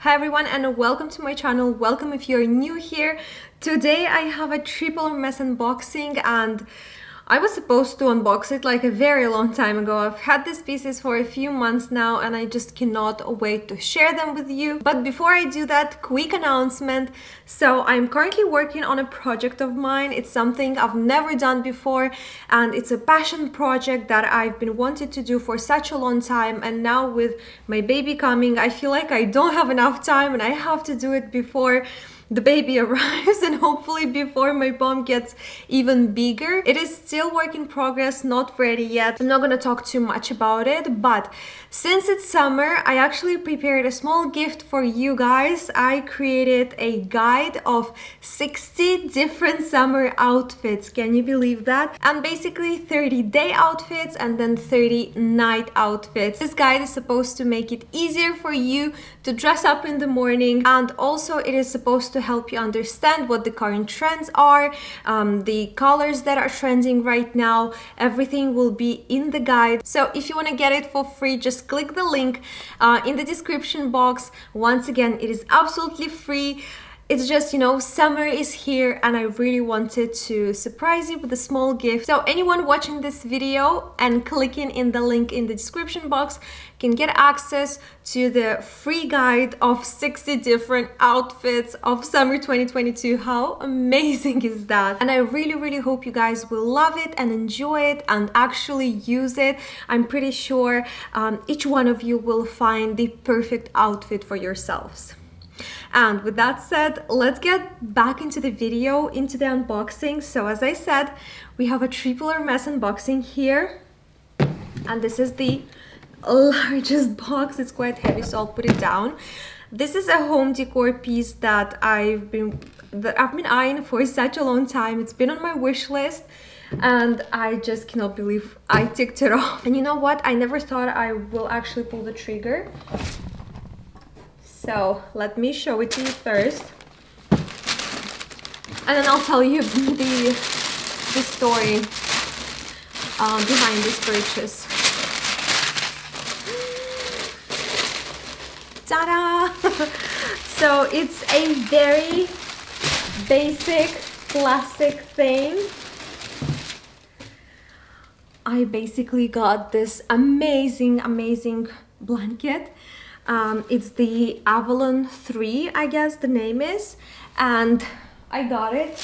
Hi everyone and welcome to my channel. Welcome if you're new here. Today I have a triple mess unboxing and I was supposed to unbox it like a very long time ago. I've had these pieces for a few months now and I just cannot wait to share them with you. But before I do that, quick announcement. So I'm currently working on a project of mine. It's something I've never done before and it's a passion project that I've been wanting to do for such a long time, and now with my baby coming, I feel like I don't have enough time and I have to do it before the baby arrives and hopefully before my bomb gets even bigger. It is still work in progress, not ready yet. I'm not gonna talk too much about it, but since it's summer, I actually prepared a small gift for you guys. I created a guide of 60 different summer outfits. Can you believe that? And basically 30 day outfits and then 30 night outfits. This guide is supposed to make it easier for you to dress up in the morning, and also it is supposed to help you understand what the current trends are, the colors that are trending right now. Everything will be in the guide. So if you want to get it for free, just click the link in the description box. Once again, it is absolutely free. It's just, you know, summer is here and I really wanted to surprise you with a small gift. So anyone watching this video and clicking in the link in the description box can get access to the free guide of 60 different outfits of summer 2022. How amazing is that? And I really hope you guys will love it and enjoy it and actually use it. I'm pretty sure each one of you will find the perfect outfit for yourselves. And with that said, let's get back into the video, into the unboxing. So as I said, we have a triple Hermes unboxing here, and this is the largest box. It's quite heavy, so I'll put it down. This is a home decor piece that I've been eyeing for such a long time. It's been on my wish list and I just cannot believe I ticked it off. And you know what? I never thought I will actually pull the trigger. So let me show it to you first, and then I'll tell you the story behind this purchase. Ta-da! So it's a very basic plastic thing. I basically got this amazing blanket. It's the Avalon 3, I guess the name is, and I got it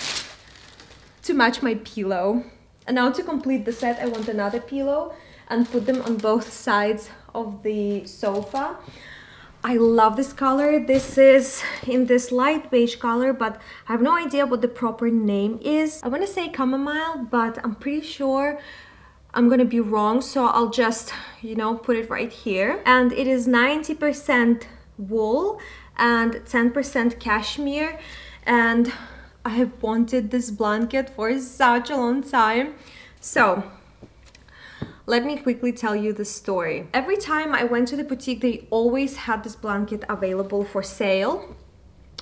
to match my pillow. And now to complete the set, I want another pillow and put them on both sides of the sofa. I love this color. This is in this light beige color, but I have no idea what the proper name is. I want to say chamomile, but I'm pretty sure I'm gonna be wrong, so I'll just, you know, put it right here. And it is 90% wool and 10% cashmere, and I have wanted this blanket for such a long time. So let me quickly tell you the story. Every time I went to the boutique, they always had this blanket available for sale.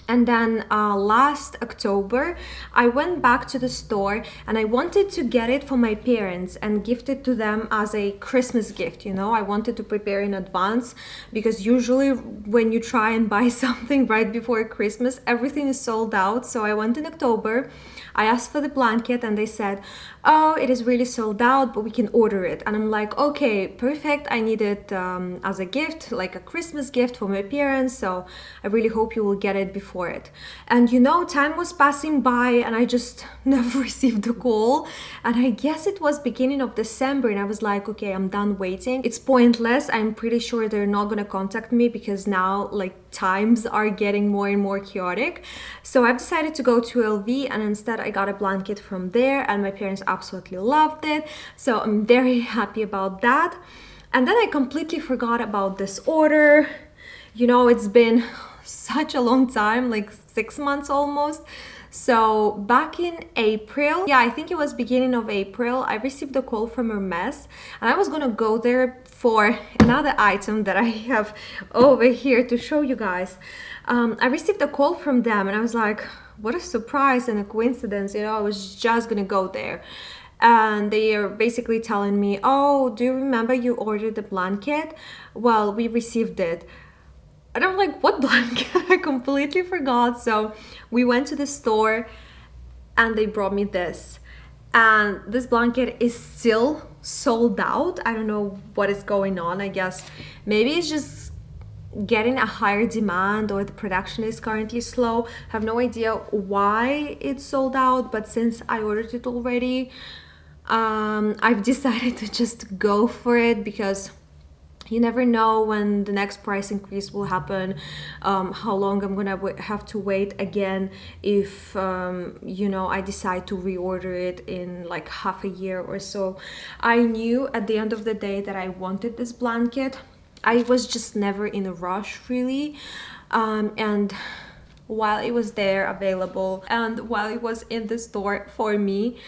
And then last October, I went back to the store and I wanted to get it for my parents and gift it to them as a Christmas gift. You know, I wanted to prepare in advance because usually when you try and buy something right before Christmas, everything is sold out. So I went in October, I asked for the blanket and they said, oh, it is really sold out, but we can order it. And I'm like, okay, perfect. I need it as a gift, like a Christmas gift for my parents. So I really hope you will get it before it. And you know, time was passing by and I just never received a call. And I guess it was beginning of December and I was like, okay, I'm done waiting. It's pointless. I'm pretty sure they're not gonna contact me because now like times are getting more and more chaotic. So I've decided to go to LV and instead I got a blanket from there and my parents absolutely loved it. So I'm very happy about that. And then I completely forgot about this order. You know, it's been such a long time, like 6 months almost. So back in April, yeah, I think it was beginning of April, I received a call from Hermes and I was gonna go there for another item that I have over here to show you guys. I received a call from them and I was like, what a surprise and a coincidence, you know, I was just gonna go there. And they are basically telling me, oh, do you remember you ordered the blanket? Well, we received it. And I'm like, what blanket? I completely forgot. So we went to the store and they brought me this. And this blanket is still sold out. I don't know what is going on. I guess maybe it's just getting a higher demand, or the production is currently slow. I have no idea why it's sold out, but since I ordered it already, I've decided to just go for it, because you never know when the next price increase will happen, how long I'm gonna have to wait again if you know, I decide to reorder it in like half a year or so. I knew at the end of the day that I wanted this blanket. I was just never in a rush really, and while it was there available and while it was in the store for me,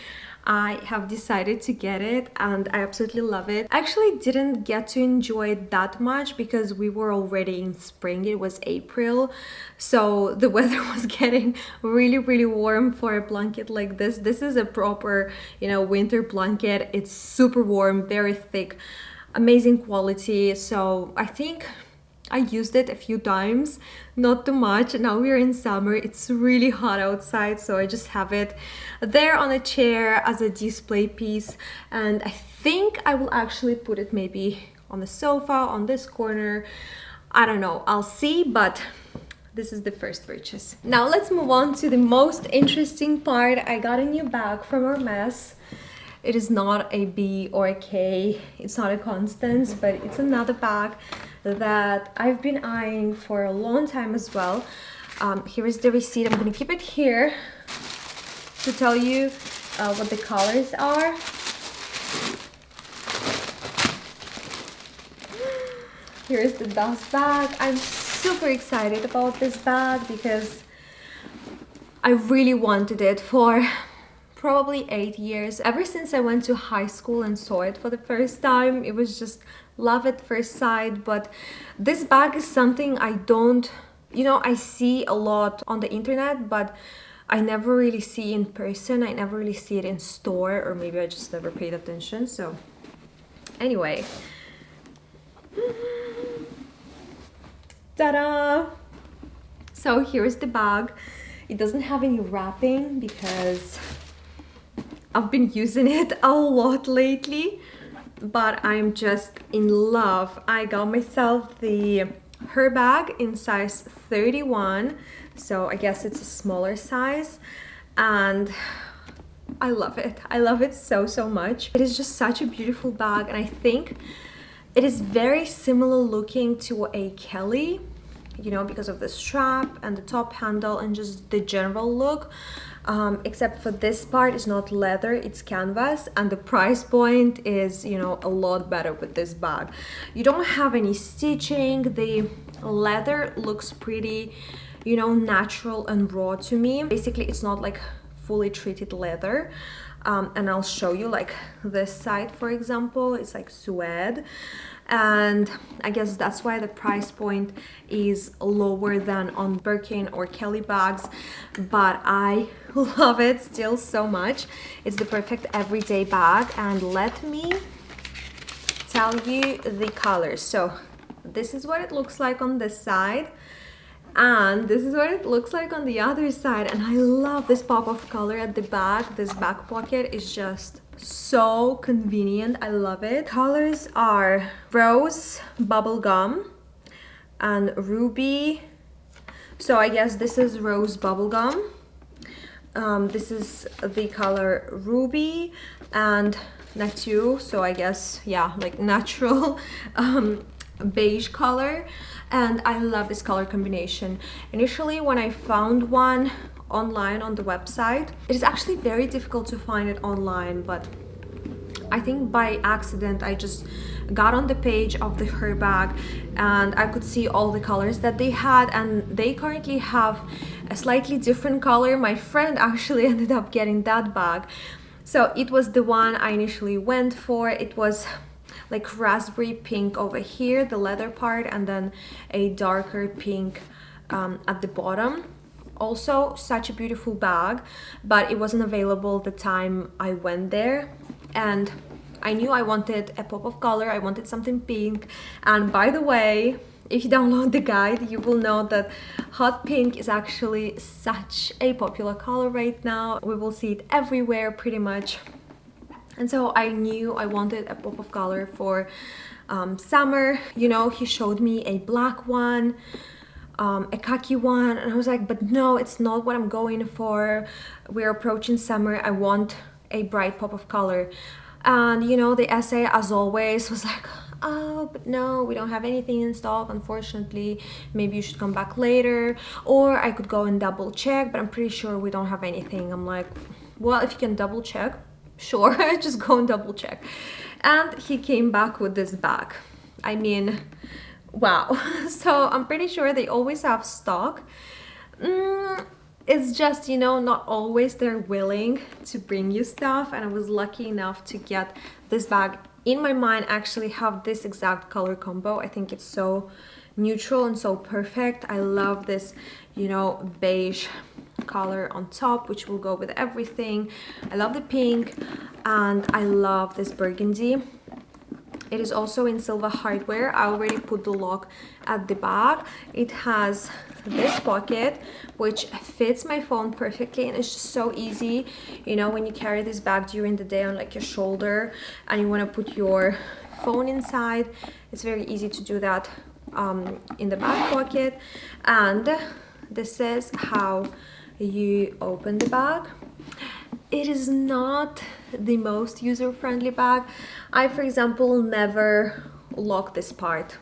I have decided to get it and I absolutely love it. I actually didn't get to enjoy it that much because we were already in spring. It was April, so the weather was getting really warm for a blanket like this. This is a proper, you know, winter blanket. It's super warm, very thick, amazing quality. So I think I used it a few times, not too much. Now we're in summer, it's really hot outside, so I just have it there on a chair as a display piece. And I think I will actually put it maybe on the sofa, on this corner. I don't know, I'll see, but this is the first purchase. Now let's move on to the most interesting part. I got a new bag from Hermes. It is not a B or a K, it's not a Constance, but it's another bag that I've been eyeing for a long time as well. Here is the receipt. I'm gonna keep it here to tell you what the colors are. Here is the dust bag. I'm super excited about this bag because I really wanted it for probably 8 years. Ever since I went to high school and saw it for the first time, it was just love at first sight. But this bag is something I don't, you know, I see a lot on the internet, but I never really see in person. I never really see it in store, or maybe I just never paid attention. So anyway, ta-da! So here's the bag. It doesn't have any wrapping because I've been using it a lot lately, but I'm just in love. I got myself the Herbag in size 31, so I guess it's a smaller size, and I love it. I love it so much. It is just such a beautiful bag, and I think it is very similar looking to a Kelly, you know, because of the strap and the top handle and just the general look. Except for this part is not leather, it's canvas, and the price point is, you know, a lot better with this bag. You don't have any stitching. The leather looks pretty, you know, natural and raw to me. Basically, it's not like fully treated leather. And I'll show you, like this side, for example, it's like suede. And I guess that's why the price point is lower than on Birkin or Kelly bags, but I love it still so much. It's the perfect everyday bag, and let me tell you the colors. So this is what it looks like on this side, and this is what it looks like on the other side. And I love this pop of color at the back. This back pocket is just so convenient. I love it. Colors are rose bubblegum and ruby. So I guess this is rose bubblegum. This is the color ruby and nature. So I guess, yeah, like natural beige color. And I love this color combination. Initially, when I found one online on the website, it is actually very difficult to find it online, but I think by accident I just got on the page of the Herbag and I could see all the colors that they had, and they currently have a slightly different color. My friend actually ended up getting that bag, so it was the one I initially went for. It was like raspberry pink over here, the leather part, and then a darker pink at the bottom. Also such a beautiful bag, but it wasn't available the time I went there, and I knew I wanted a pop of color. I wanted something pink. And by the way, if you download the guide, you will know that hot pink is actually such a popular color right now. We will see it everywhere pretty much. And so I knew I wanted a pop of color for summer. You know, he showed me a black one, a khaki one, and I was like, but no, it's not what I'm going for. We're approaching summer. I want a bright pop of color. And you know, the essay, as always, was like, oh, but no, we don't have anything in stock, unfortunately. Maybe you should come back later, or I could go and double check, but I'm pretty sure we don't have anything. I'm like, well, if you can double check, sure, just go and double check. And he came back with this bag. I mean, wow. So I'm pretty sure they always have stock. It's just, you know, not always they're willing to bring you stuff, and I was lucky enough to get this bag. In my mind, actually have this exact color combo. I think it's so neutral and so perfect. I love this, you know, beige color on top, which will go with everything. I love the pink, and I love this burgundy. It is also in silver hardware. I already put the lock at the back. It has this pocket which fits my phone perfectly, and it's just so easy, you know, when you carry this bag during the day on like your shoulder and you want to put your phone inside. It's very easy to do that in the back pocket. And this is how you open the bag. It is not the most user-friendly bag. I, for example, never lock this part.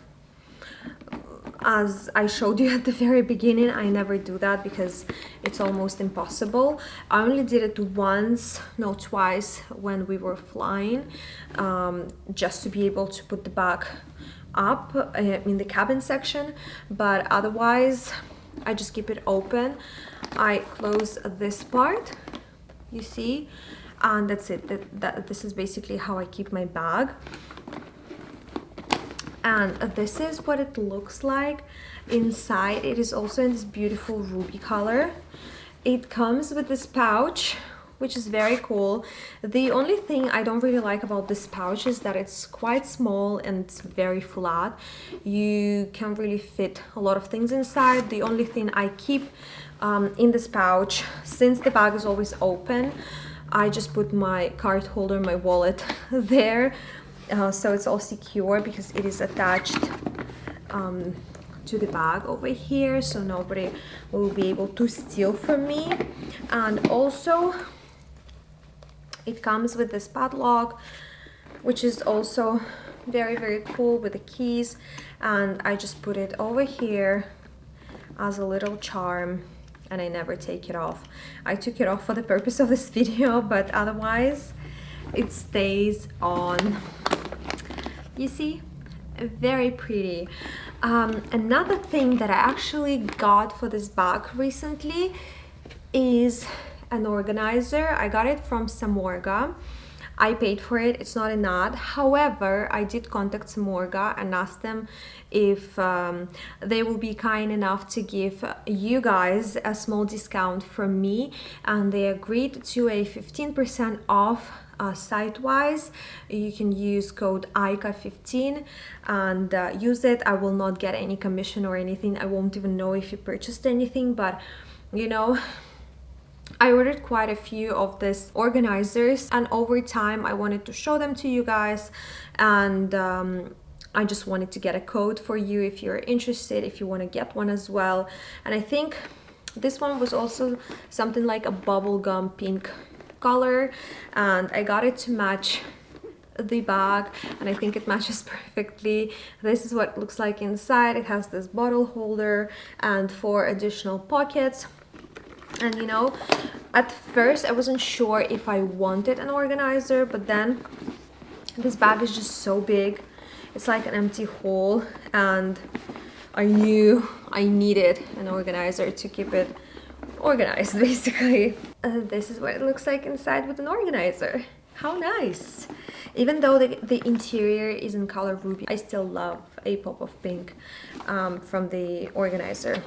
As I showed you at the very beginning, I never do that because it's almost impossible. I only did it once, no, twice when we were flying, just to be able to put the bag up in the cabin section. But otherwise, I just keep it open. I close this part, you see, and that's it. This is basically how I keep my bag. And this is what it looks like inside. It is also in this beautiful ruby color. It comes with this pouch, which is very cool. The only thing I don't really like about this pouch is that it's quite small and very flat. You can't really fit a lot of things inside. The only thing I keep in this pouch, since the bag is always open, I just put my card holder, my wallet there. So it's all secure because it is attached to the bag over here, so nobody will be able to steal from me. And also it comes with this padlock, which is also very, very cool, with the keys. And I just put it over here as a little charm, and I never take it off. I took it off for the purpose of this video, but otherwise it stays on. You see, very pretty. Another thing that I actually got for this bag recently is an organizer. I got it from Samorga. I paid for it, it's not an ad. However, I did contact Samorga and ask them if they will be kind enough to give you guys a small discount from me, and they agreed to a 15% off site-wise. You can use code ICA15 and use it. I will not get any commission or anything. I won't even know if you purchased anything, but you know, I ordered quite a few of these organizers, and over time I wanted to show them to you guys, and I just wanted to get a code for you if you're interested, if you want to get one as well. And I think this one was also something like a bubblegum pink color, and I got it to match the bag, and I think it matches perfectly. This is what it looks like inside. It has this bottle holder and 4 additional pockets. And you know, at first I wasn't sure if I wanted an organizer, but then this bag is just so big. It's like an empty hole, and I knew I needed an organizer to keep it organized, basically. This is what it looks like inside with an organizer. How nice. Even though the interior is in color ruby, I still love a pop of pink from the organizer.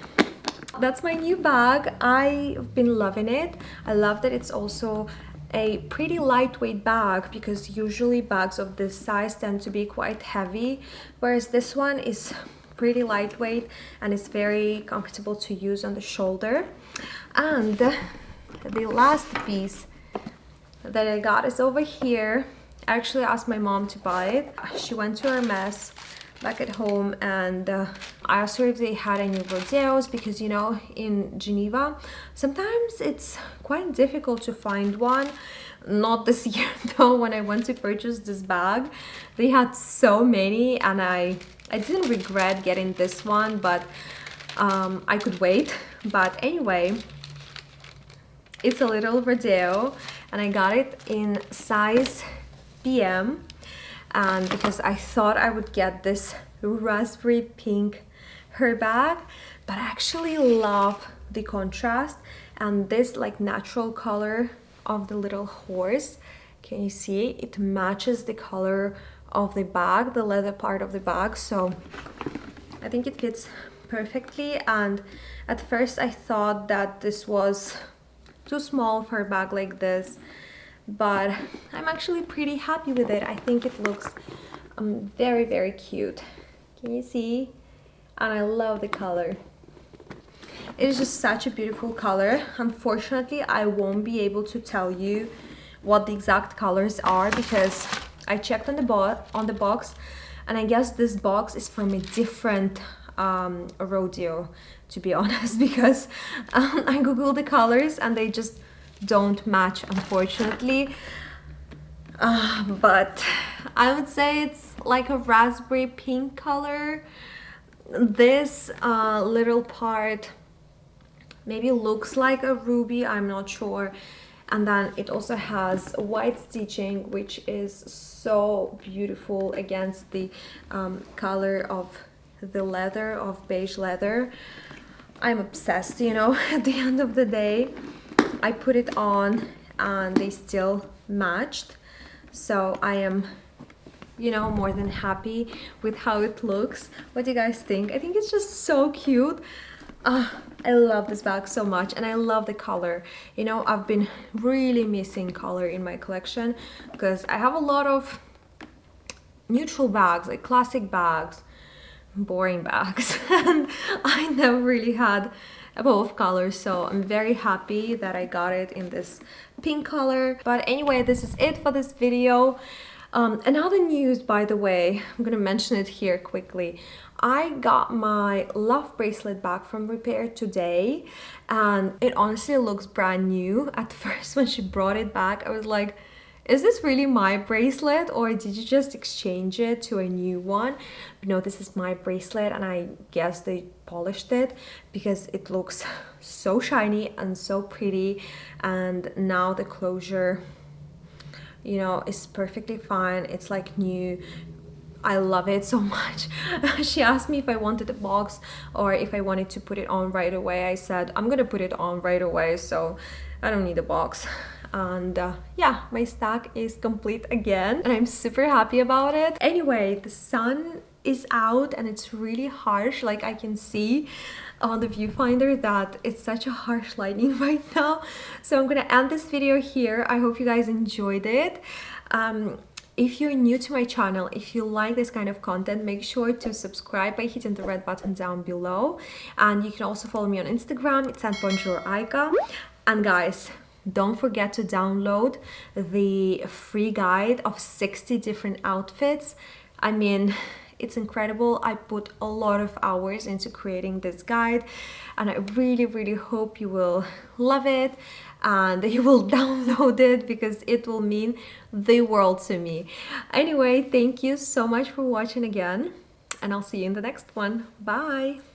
That's my new bag. I've been loving it. I love that it's also a pretty lightweight bag, because usually bags of this size tend to be quite heavy, whereas this one is pretty lightweight and it's very comfortable to use on the shoulder. And the last piece that I got is over here. I actually asked my mom to buy it. She went to Hermes back at home, and I asked her if they had any rodeos, because you know, in Geneva sometimes it's quite difficult to find one. Not this year though. When I went to purchase this bag, they had so many, and I didn't regret getting this one, but I could wait. But anyway, it's a little rodeo, and I got it in size PM, and because I thought I would get this raspberry pink hair bag, but I actually love the contrast and this like natural color of the little horse. Can you see? It matches the color of the bag, the leather part of the bag, so I think it fits perfectly. And at first I thought that this was too small for a bag like this, but I'm actually pretty happy with it. I think it looks very cute. Can you see? And I love the color. It is just such a beautiful color. Unfortunately, I won't be able to tell you what the exact colors are, because I checked on the box, and I guess this box is from a different rodeo, to be honest, because I googled the colors and they just don't match, unfortunately. But I would say it's like a raspberry pink color. This little part maybe looks like a ruby, I'm not sure. And then it also has white stitching, which is so beautiful against the color of the leather, of beige leather. I'm obsessed, you know. At the end of the day, I put it on and they still matched, so I am, you know, more than happy with how it looks. What do you guys think? I think it's just so cute. I love this bag so much, and I love the color. You know, I've been really missing color in my collection, because I have a lot of neutral bags, like classic bags, boring bags, and I never really had both colors, so I'm very happy that I got it in this pink color. But anyway, this is it for this video. Another news, by the way, I'm gonna mention it here quickly. I got my love bracelet back from repair today, and it honestly looks brand new. At first, when she brought it back, I was like, is this really my bracelet, or did you just exchange it to a new one? But no, this is my bracelet, and I guess they polished it, because it looks so shiny and so pretty. And now the closure, you know, is perfectly fine. It's like new. I love it so much. She asked me if I wanted a box or if I wanted to put it on right away. I said I'm gonna put it on right away, so I don't need a box. And yeah, my stack is complete again, and I'm super happy about it. Anyway, the sun is out and it's really harsh. Like, I can see on the viewfinder that it's such a harsh lighting right now, so I'm gonna end this video here. I hope you guys enjoyed it. If you're new to my channel, if you like this kind of content, make sure to subscribe by hitting the red button down below. And you can also follow me on Instagram. It's at bonjouraika. And guys, don't forget to download the free guide of 60 different outfits. I mean, it's incredible. I put a lot of hours into creating this guide, and I really hope you will love it and you will download it, because it will mean the world to me. Anyway, thank you so much for watching again, and I'll see you in the next one. Bye!